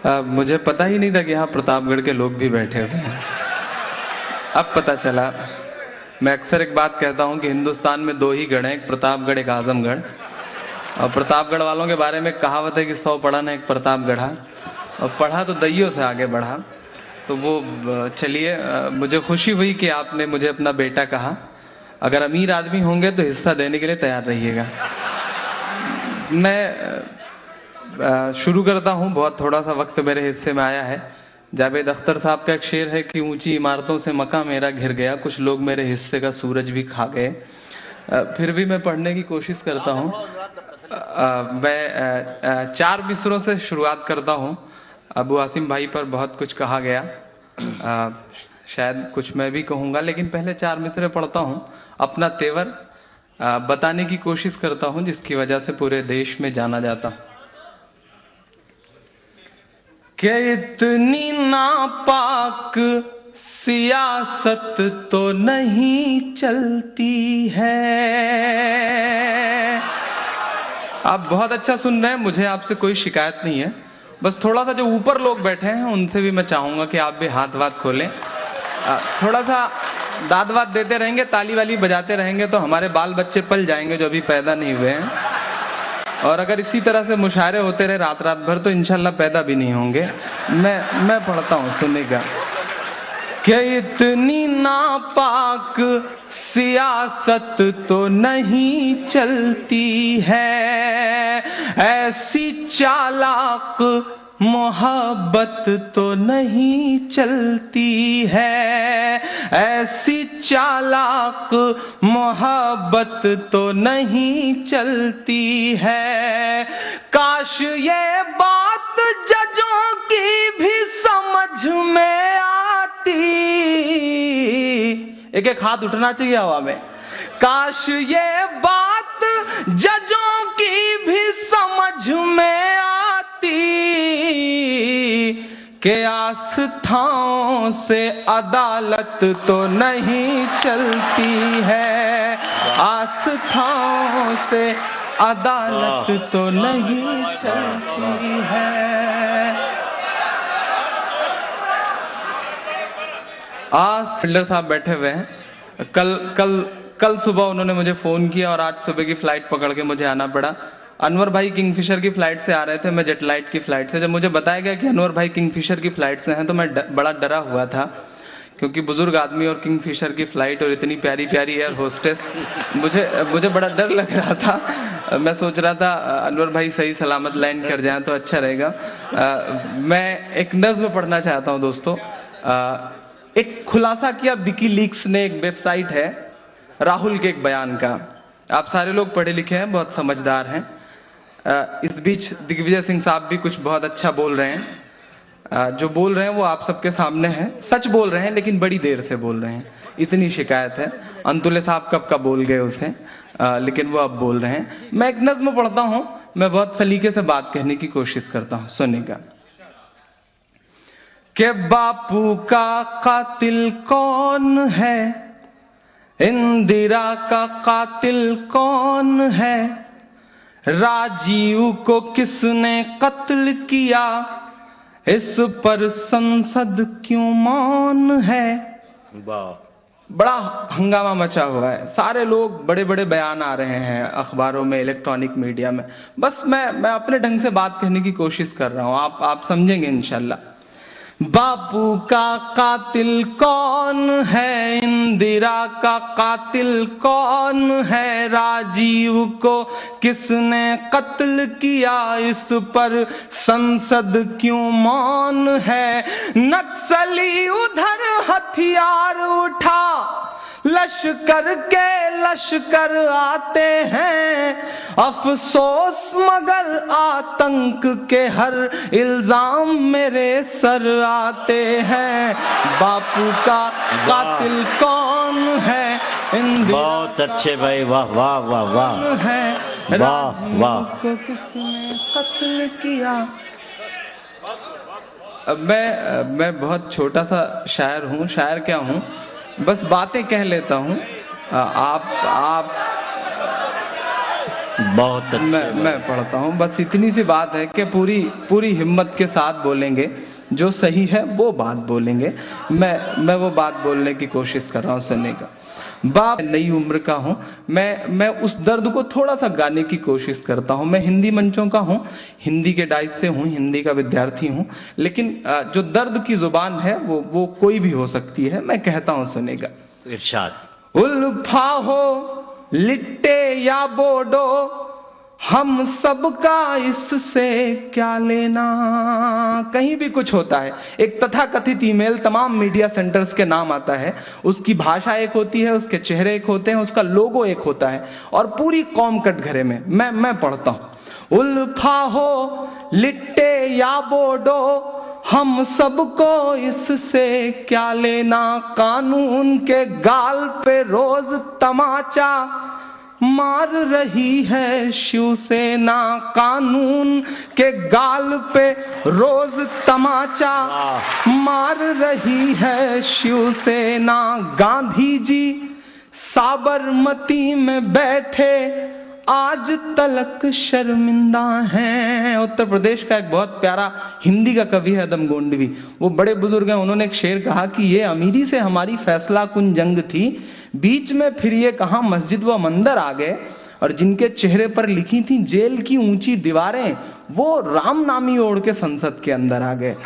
मुझे पता ही नहीं था कि यहाँ प्रतापगढ़ के लोग भी बैठे हुए हैं, अब पता चला। मैं अक्सर एक बात कहता हूँ कि हिंदुस्तान में दो ही गढ़ हैं, एक प्रतापगढ़ एक आजमगढ़। और प्रतापगढ़ वालों के बारे में कहावत है कि 100 पढ़ा ना एक प्रतापगढ़ा, और पढ़ा तो दैयों से आगे बढ़ा। तो वो चलिए, मुझे खुशी हुई कि आपने मुझे अपना बेटा कहा। अगर अमीर आदमी होंगे तो हिस्सा देने के लिए तैयार रहिएगा। मैं शुरू करता हूँ, बहुत थोड़ा सा वक्त मेरे हिस्से में आया है। जावेद अख्तर साहब का एक शेर है कि ऊंची इमारतों से मका मेरा घिर गया, कुछ लोग मेरे हिस्से का सूरज भी खा गए। फिर भी मैं पढ़ने की कोशिश करता हूँ। मैं 4 मिसरों से शुरुआत करता हूँ। अबू आसिम भाई पर बहुत कुछ कहा गया, शायद कुछ मैं भी कहूँगा, लेकिन पहले 4 मिसरे पढ़ता हूँ। अपना तेवर बताने की कोशिश करता हूँ, जिसकी वजह से पूरे देश में जाना जाता। क्या इतनी नापाक सियासत तो नहीं चलती है। आप बहुत अच्छा सुन रहे हैं, मुझे आपसे कोई शिकायत नहीं है। बस थोड़ा सा जो ऊपर लोग बैठे हैं उनसे भी मैं चाहूंगा कि आप भी हाथ वाथ खोलें। थोड़ा सा दाद वाद देते रहेंगे, ताली वाली बजाते रहेंगे तो हमारे बाल बच्चे पल जाएंगे जो अभी पैदा नहीं हुए हैं। और अगर इसी तरह से मुशायरे होते रहे रात रात भर तो इंशाल्लाह पैदा भी नहीं होंगे। मैं पढ़ता हूँ, सुनेगा। क्या इतनी नापाक सियासत तो नहीं चलती है, ऐसी चालाक मोहब्बत तो नहीं चलती है, ऐसी चालाक मोहब्बत तो नहीं चलती है। काश ये बात जजों की भी समझ में आती। एक एक हाथ उठना चाहिए हवा में। काश ये बात जजों की भी समझ में आती कि आस्थाओं से अदालत तो नहीं चलती है, आस्थाओं से अदालत तो नहीं चलती है। आज बिल्डर साहब बैठे हुए हैं। कल सुबह उन्होंने मुझे फोन किया और आज सुबह की फ्लाइट पकड़ के मुझे आना पड़ा। अनवर भाई किंगफिशर की फ्लाइट से आ रहे थे, मैं जेटलाइट की फ्लाइट से। जब मुझे बताया गया कि अनवर भाई किंगफिशर की फ्लाइट से हैं तो मैं बड़ा डरा हुआ था, क्योंकि बुजुर्ग आदमी और किंगफिशर की फ्लाइट और इतनी प्यारी प्यारी एयर होस्टेस, मुझे बड़ा डर लग रहा था। मैं सोच रहा था अनवर भाई सही सलामत लैंड कर जाएं तो अच्छा रहेगा। मैं एक नज्म पढ़ना चाहता हूँ दोस्तों। एक खुलासा किया विकीलीक्स ने, एक वेबसाइट है, राहुल के एक बयान का। आप सारे लोग पढ़े लिखे हैं, बहुत समझदार हैं। इस बीच दिग्विजय सिंह साहब भी कुछ बहुत अच्छा बोल रहे हैं। जो बोल रहे हैं वो आप सबके सामने है, सच बोल रहे हैं लेकिन बड़ी देर से बोल रहे हैं, इतनी शिकायत है। अंतुले साहब कब का बोल गए उसे, लेकिन वो अब बोल रहे हैं। मैं एक नज्म पढ़ता हूँ, मैं बहुत सलीके से बात कहने की कोशिश करता हूँ, सुनिएगा। कि बापू का कातिल कौन है, इंदिरा का कातिल कौन है, राजीव को किसने कत्ल किया, इस पर संसद क्यों मौन है। बड़ा हंगामा मचा हुआ है, सारे लोग बड़े बड़े बयान आ रहे हैं अखबारों में, इलेक्ट्रॉनिक मीडिया में। बस मैं अपने ढंग से बात कहने की कोशिश कर रहा हूं, आप समझेंगे इंशाल्लाह। बापू का कातिल कौन है, इंदिरा का कातिल कौन है, राजीव को किसने कत्ल किया, इस पर संसद क्यों मौन है। नक्सली उधर हथियार उठा, लश्कर के लश्कर आते हैं, अफसोस मगर आतंक के हर इल्जाम मेरे सर आते हैं। बापू का कातिल कौन है, बहुत अच्छे भाई, वाह वाह वाह वाह है, वाह वाह। को किसने कत्ल किया। अब मैं बहुत छोटा सा शायर हूँ, शायर क्या हूँ, बस बातें कह लेता हूँ। आप बहुत अच्छे मैं पढ़ता हूँ। बस इतनी सी बात है कि पूरी हिम्मत के साथ बोलेंगे, जो सही है वो बात बोलेंगे। मैं वो बात बोलने की कोशिश कर रहा हूँ, सुनने का। बाप नई उम्र का हूँ, मैं उस दर्द को थोड़ा सा गाने की कोशिश करता हूँ। मैं हिंदी मंचों का हूँ, हिंदी के डाइस से हूँ, हिंदी का विद्यार्थी हूँ, लेकिन जो दर्द की जुबान है वो कोई भी हो सकती है। मैं कहता हूँ, सुनेगा। इरशाद। उल्फा हो लिट्टे या बोडो, हम सबका इससे क्या लेना। कहीं भी कुछ होता है, एक तथाकथित ईमेल तमाम मीडिया सेंटर्स के नाम आता है, उसकी भाषा एक होती है, उसके चेहरे एक होते हैं, उसका लोगो एक होता है, और पूरी कौम कटघरे में मैं पढ़ता हूं। उल्फा हो लिट्टे या बोडो, हम सबको इससे क्या लेना। कानून के गाल पे रोज तमाचा मार रही है शिवसेना। कानून के गाल पे रोज तमाचा मार रही है शिवसेना। गांधी जी साबरमती में बैठे आज तलक शर्मिंदा हैं। उत्तर प्रदेश का एक बहुत प्यारा हिंदी का कवि है अदम गोंडवी, वो बड़े बुजुर्ग हैं। उन्होंने एक शेर कहा कि ये अमीरी से हमारी फैसला कुन जंग थी, बीच में फिर ये कहां मस्जिद व मंदिर आ गए, और जिनके चेहरे पर लिखी थी जेल की ऊंची दीवारें, वो राम नामी ओढ़ के संसद के अंदर आ गए।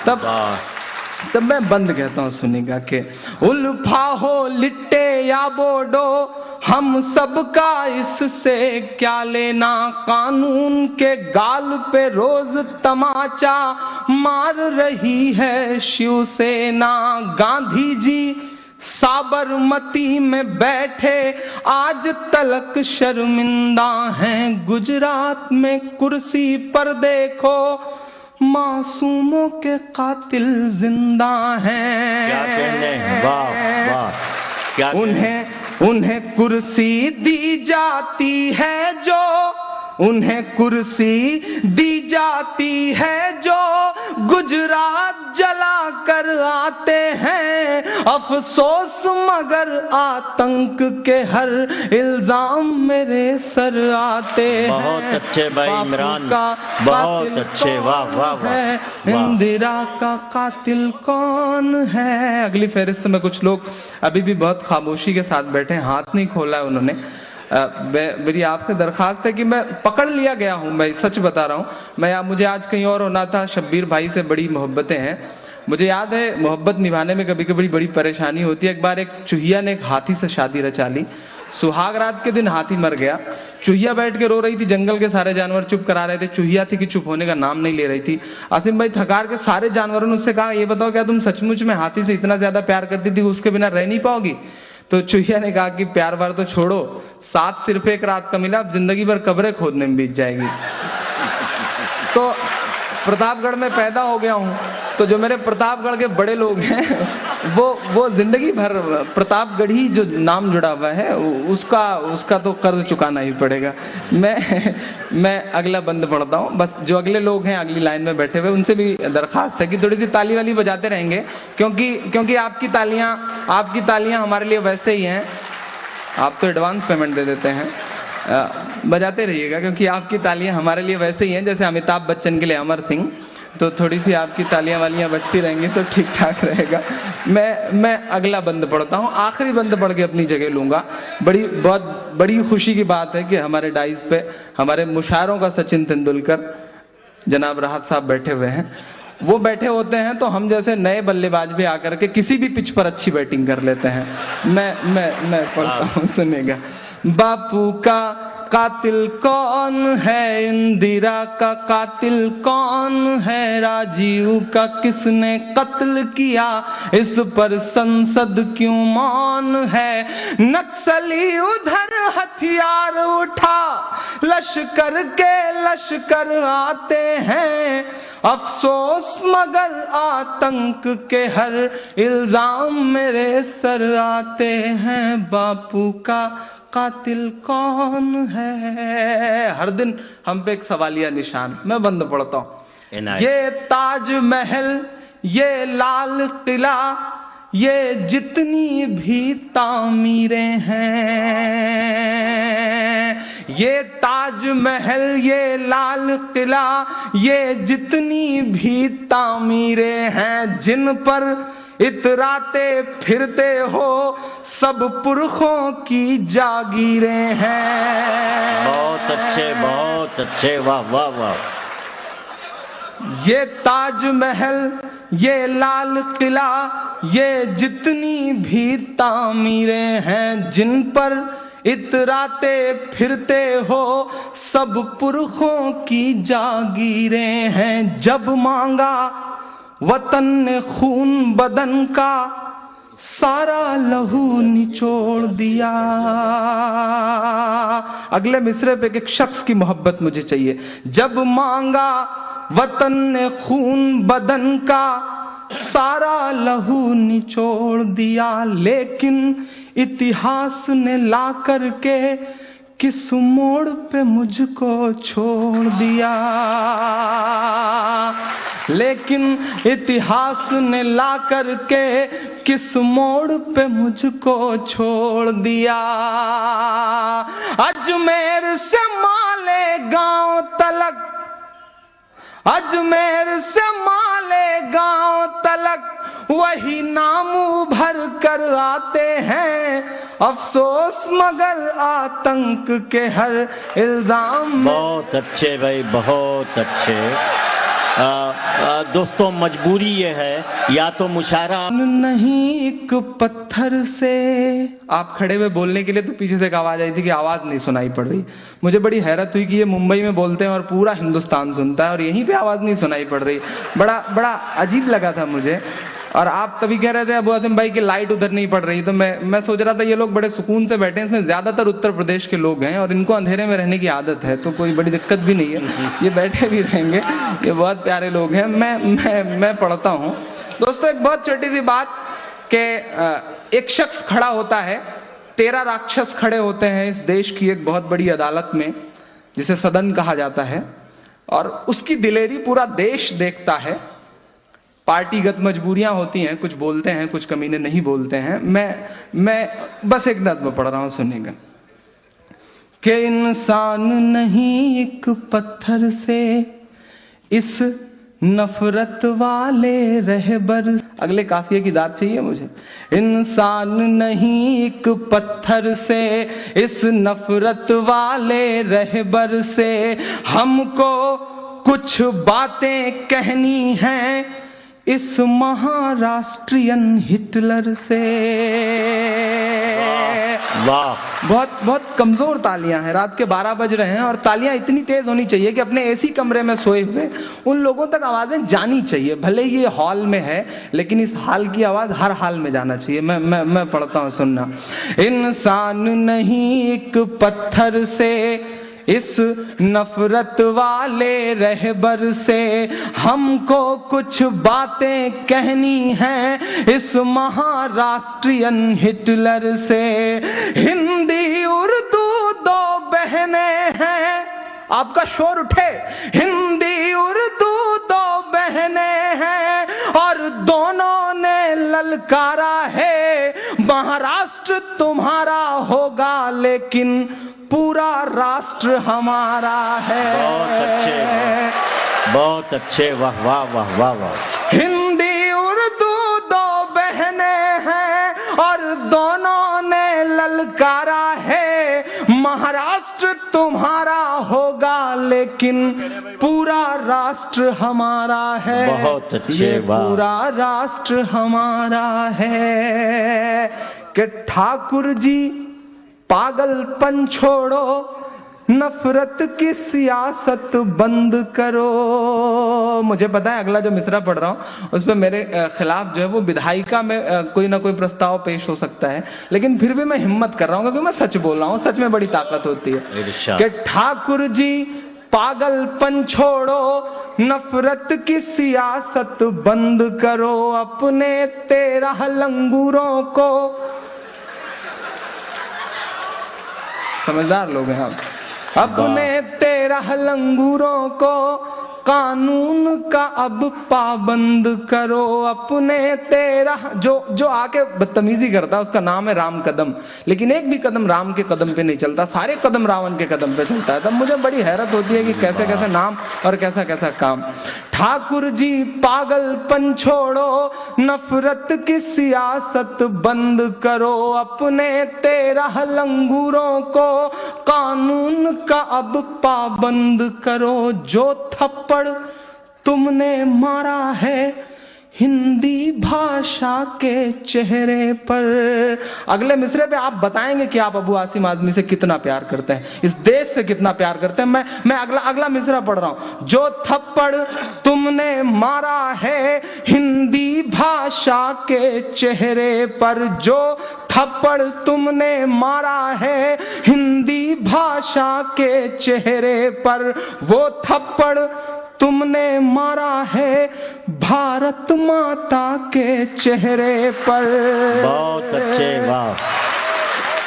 तब मैं बंद कहता हूं, सुनेगा के उल्फा हो लिट्टे या बोडो, हम सबका इससे क्या लेना। कानून के गाल पे रोज तमाचा मार रही है शिवसेना। गांधी जी साबरमती में बैठे आज तलक शर्मिंदा हैं। गुजरात में कुर्सी पर देखो मासूमों के कातिल जिंदा हैं। क्या कहने, वाह वाह, क्या उन्हें कुर्सी दी जाती है जो, उन्हें कुर्सी दी जाती है जो गुजरात जला कर आते हैं। अफसोस मगर आतंक के हर इल्जाम मेरे सर आते हैं। बहुत अच्छे भाई इमरान, बहुत अच्छे, वाह वाह वाह। इंदिरा का कातिल कौन है। अगली फहरिस्त में कुछ लोग अभी भी बहुत खामोशी के साथ बैठे हैं, हाथ नहीं खोला है उन्होंने। मेरी आपसे दरखास्त है कि मैं पकड़ लिया गया हूं, मैं सच बता रहा हूं। मुझे आज कहीं और होना था। शब्बीर भाई से बड़ी मोहब्बतें हैं, मुझे याद है मोहब्बत निभाने में कभी कभी बड़ी परेशानी होती है। एक बार एक चूहिया ने एक हाथी से शादी रचा ली। सुहाग रात के दिन हाथी मर गया, चूहिया बैठ के रो रही थी, जंगल के सारे जानवर चुप करा रहे थे, चूहिया थी कि चुप होने का नाम नहीं ले रही थी। आसिम भाई थकार के सारे जानवरों ने उससे कहा, ये बताओ क्या तुम सचमुच में हाथी से इतना ज्यादा प्यार करती थी, उसके बिना रह नहीं पाओगी। तो चूहिया ने कहा कि प्यार वार तो छोड़ो, साथ सिर्फ एक रात का मिला, अब जिंदगी भर कब्रें खोदने में बीत जाएगी। तो प्रतापगढ़ में पैदा हो गया हूँ, तो जो मेरे प्रतापगढ़ के बड़े लोग हैं वो जिंदगी भर प्रतापगढ़ी जो नाम जुड़ा हुआ है उसका तो कर्ज चुकाना ही पड़ेगा। मैं अगला बंद पढ़ता हूँ। बस जो अगले लोग हैं अगली लाइन में बैठे हुए, उनसे भी दरखास्त है कि थोड़ी सी ताली वाली बजाते रहेंगे, क्योंकि आपकी तालियां हमारे लिए वैसे ही हैं। आप तो एडवांस पेमेंट दे देते हैं, बजाते रहिएगा, क्योंकि आपकी तालियां हमारे लिए वैसे ही हैं जैसे अमिताभ बच्चन के लिए अमर सिंह। तो थोड़ी सी आपकी तालियां वालियां बजती रहेंगी तो ठीक ठाक रहेगा। मैं अगला बंद पढ़ता हूँ, आखिरी बंद पढ़ के अपनी जगह लूंगा। बहुत बड़ी खुशी की बात है कि हमारे डाइस पे हमारे मुशायरों का सचिन तेंदुलकर जनाब राहत साहब बैठे हुए हैं। वो बैठे होते हैं तो हम जैसे नए बल्लेबाज भी आकर के किसी भी पिच पर अच्छी बैटिंग कर लेते हैं। मैं पढ़ता हूँ, सुनेगा। बापू का कातिल कौन है, इंदिरा का कातिल कौन है, राजीव का किसने कत्ल किया, इस पर संसद क्यों मौन है। नक्सली उधर हथियार उठा, लश्कर के लश्कर आते हैं। अफसोस मगर आतंक के हर इल्जाम मेरे सर आते हैं। बापू का कातिल कौन है। हर दिन हम पे एक सवालिया निशान। मैं बंद पढ़ता हूं। ये ताजमहल, ये लाल किला, ये जितनी भी तामीरें हैं, ये ताजमहल, ये लाल किला, ये जितनी भी तामीरें हैं जिन पर इतराते फिरते हो, सब पुरखों की जागीरें हैं। बहुत अच्छे, वाह वाह वाह। ये ताजमहल, ये लाल किला, ये जितनी भी तामीरें हैं जिन पर इतराते फिरते हो, सब पुरखों की जागीरें हैं। जब मांगा वतन ने खून बदन का, सारा लहू निचोड़ दिया। अगले मिसरे पे एक शख्स की मोहब्बत मुझे चाहिए। जब मांगा वतन ने खून बदन का, सारा लहू निचोड़ दिया, लेकिन इतिहास ने ला करके किस मोड़ पे मुझको छोड़ दिया। लेकिन इतिहास ने ला करके किस मोड़ पे मुझको छोड़ दिया। अजमेर से मालेगांव तलक, अजमेर से मालेगांव तलक वही नाम उभर कर आते हैं, अफसोस मगर आतंक के हर इल्जाम। बहुत अच्छे भाई, बहुत अच्छे। दोस्तों मजबूरी ये है, या तो मुशायरा नहीं एक पत्थर से। आप खड़े हुए बोलने के लिए तो पीछे से एक आवाज आई थी कि आवाज नहीं सुनाई पड़ रही। मुझे बड़ी हैरत हुई कि ये मुंबई में बोलते हैं और पूरा हिंदुस्तान सुनता है और यहीं पे आवाज नहीं सुनाई पड़ रही। बड़ा अजीब लगा था मुझे। और आप तभी कह रहे थे अबू आसिम भाई की लाइट उधर नहीं पड़ रही, तो मैं सोच रहा था ये लोग बड़े सुकून से बैठे हैं, इसमें ज्यादातर उत्तर प्रदेश के लोग हैं और इनको अंधेरे में रहने की आदत है, तो कोई बड़ी दिक्कत भी नहीं है, ये बैठे भी रहेंगे, ये बहुत प्यारे लोग हैं। मैं पढ़ता हूँ। दोस्तों एक बहुत छोटी सी बात कि एक शख्स खड़ा होता है, 13 राक्षस खड़े होते हैं इस देश की एक बहुत बड़ी अदालत में जिसे सदन कहा जाता है, और उसकी दिलेरी पूरा देश देखता है। पार्टीगत मजबूरियां होती हैं, कुछ बोलते हैं, कुछ कमीने नहीं बोलते हैं। मैं बस एक नज़्म पढ़ रहा हूं, सुनिएगा। कि इंसान नहीं एक पत्थर से इस नफरत वाले रहबर। अगले काफिये की दाद चाहिए मुझे। इंसान नहीं एक पत्थर से इस नफरत वाले रहबर से, हमको कुछ बातें कहनी हैं इस महाराष्ट्रियन हिटलर से। वाह, बहुत कमजोर तालियां हैं। रात के 12 बज रहे हैं और तालियां इतनी तेज होनी चाहिए कि अपने एसी कमरे में सोए हुए उन लोगों तक आवाजें जानी चाहिए। भले ही ये हॉल में है, लेकिन इस हाल की आवाज हर हाल में जाना चाहिए। मैं पढ़ता हूं, सुनना। इंसान नहीं एक पत्थर से इस नफरत वाले रहबर से, हमको कुछ बातें कहनी हैं इस महाराष्ट्रियन हिटलर से। हिंदी उर्दू दो बहनें हैं, आपका शोर उठे। हिंदी उर्दू दो बहनें हैं और दोनों ने ललकारा है, महाराष्ट्र तुम्हारा होगा लेकिन पूरा राष्ट्र हमारा है। बहुत अच्छे, वाह वाह वाह वाह वाह। हिंदी उर्दू दो बहनें हैं और दोनों ने ललकारा है, महाराष्ट्र तुम्हारा होगा लेकिन पूरा राष्ट्र हमारा है। बहुत अच्छे, ये पूरा राष्ट्र हमारा है। कि ठाकुर जी पागलपन छोड़ो, नफरत की सियासत बंद करो। मुझे पता है अगला जो मिसरा पढ़ रहा हूँ उस पर मेरे खिलाफ जो है वो विधायिका में कोई ना कोई प्रस्ताव पेश हो सकता है, लेकिन फिर भी मैं हिम्मत कर रहा हूँ क्योंकि मैं सच बोल रहा हूँ। सच में बड़ी ताकत होती है। कि ठाकुर जी पागलपन छोड़ो, नफरत की सियासत बंद करो, अपने 13 लंगूरों को, समझदार लोग हैं आप, अपने 13 लंगूरों को कानून का अब पाबंद करो अपने तेरा। जो आके बदतमीजी करता है उसका नाम है राम कदम, लेकिन एक भी कदम राम के कदम पे नहीं चलता, सारे कदम रावण के कदम पे चलता है। तब मुझे बड़ी हैरत होती है कि कैसे कैसे नाम और कैसा कैसा काम। ठाकुर जी पागलपन छोड़ो, नफरत की सियासत बंद करो अपने 13 लंगूरों को कानून का अब पाबंद करो। जो थप्पड़ तुमने मारा है हिंदी भाषा के चेहरे पर। अगले मिसरे पे आप बताएंगे कि आप अबू आसिम आजमी से कितना प्यार करते हैं, इस देश से कितना प्यार करते हैं। मैं अगला मिसरा पढ़ रहा हूं। जो थप्पड़ तुमने मारा है हिंदी भाषा के चेहरे पर, जो थप्पड़ तुमने मारा है हिंदी भाषा के चेहरे पर, वो थप्पड़ तुमने मारा है भारत माता के चेहरे पर। बहुत अच्छे, वाह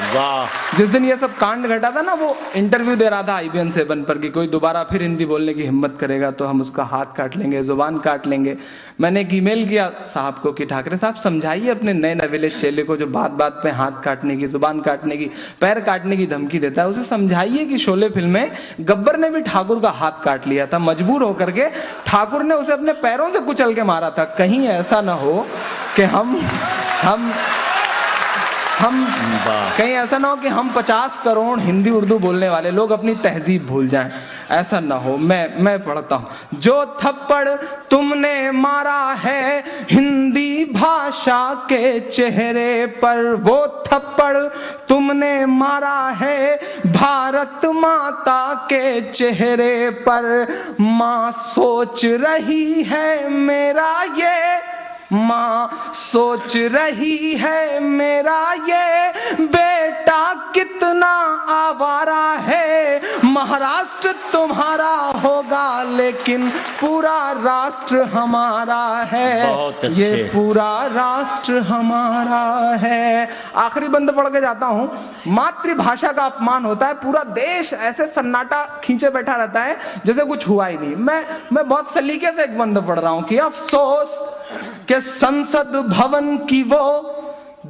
वाह। जिस दिन ये सब कांड घटा था ना, वो इंटरव्यू दे रहा था IBN 7 पर कि कोई दोबारा फिर हिंदी बोलने की हिम्मत करेगा तो हम उसका हाथ काट लेंगे, जुबान काट लेंगे। मैंने एक ईमेल किया साहब को कि ठाकरे साहब समझाइए अपने नए नवेले चेले को जो बात बात पे हाथ काटने की, जुबान काटने की, पैर काटने की धमकी देता है, उसे समझाइए कि शोले फिल्म में गब्बर ने भी ठाकुर का हाथ काट लिया था, मजबूर होकर के ठाकुर ने उसे अपने पैरों से कुचल के मारा था। कहीं ऐसा ना हो कि हम कहीं ऐसा ना हो कि हम 50 करोड़ हिंदी उर्दू बोलने वाले लोग अपनी तहजीब भूल जाएं, ऐसा ना हो। मैं पढ़ता हूं। जो थप्पड़ तुमने मारा है हिंदी भाषा के चेहरे पर, वो थप्पड़ तुमने मारा है भारत माता के चेहरे पर। माँ सोच रही है मेरा ये, माँ सोच रही है मेरा ये बेटा कितना आवारा है। महाराष्ट्र तुम्हारा होगा लेकिन पूरा राष्ट्र हमारा है, ये पूरा राष्ट्र हमारा है। आखिरी बंद पढ़ के जाता हूं। मातृभाषा का अपमान होता है, पूरा देश ऐसे सन्नाटा खींचे बैठा रहता है जैसे कुछ हुआ ही नहीं। मैं बहुत सलीके से एक बंद पढ़ रहा हूं कि अफसोस कि संसद भवन की वो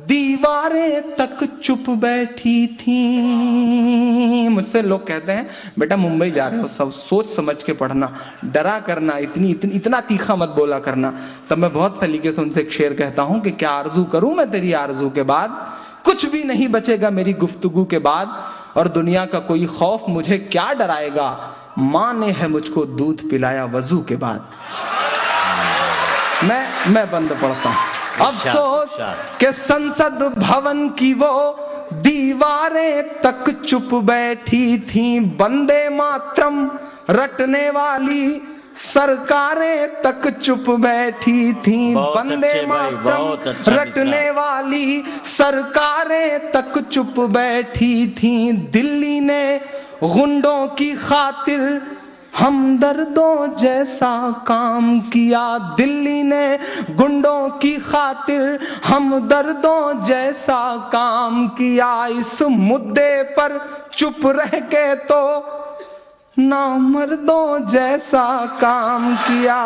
दीवारें तक चुप बैठी थी। मुझसे लोग कहते हैं बेटा मुंबई जा रहे हो, सब सोच समझ के पढ़ना, डरा करना, इतना तीखा मत बोला करना। तब मैं बहुत सलीके से उनसे एक शेर कहता हूं कि क्या आरजू करूं मैं तेरी आरजू के बाद, कुछ भी नहीं बचेगा मेरी गुफ्तगू के बाद, और दुनिया का कोई खौफ मुझे क्या डराएगा, माँ ने है मुझको दूध पिलाया वजू के बाद। मैं बंद पढ़ता हूं। अफसोस कि संसद भवन की वो दीवारें तक चुप बैठी थी, वंदे मातरम रटने वाली सरकारें तक चुप बैठी थी, वंदे मातरम रटने वाली सरकारें तक चुप बैठी थी। दिल्ली ने गुंडों की खातिर हमदर्दों जैसा काम किया, दिल्ली ने गुंडों की खातिर हमदर्दों जैसा काम किया। इस मुद्दे पर चुप रह के तो नामर्दों जैसा काम किया।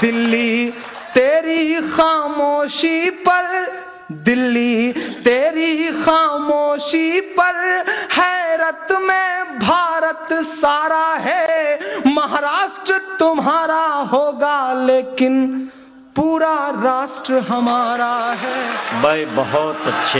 दिल्ली तेरी खामोशी पर, दिल्ली तेरी खामोशी पर हैरत में भारत सारा है। महाराष्ट्र तुम्हारा होगा लेकिन पूरा राष्ट्र हमारा है। भाई बहुत अच्छे।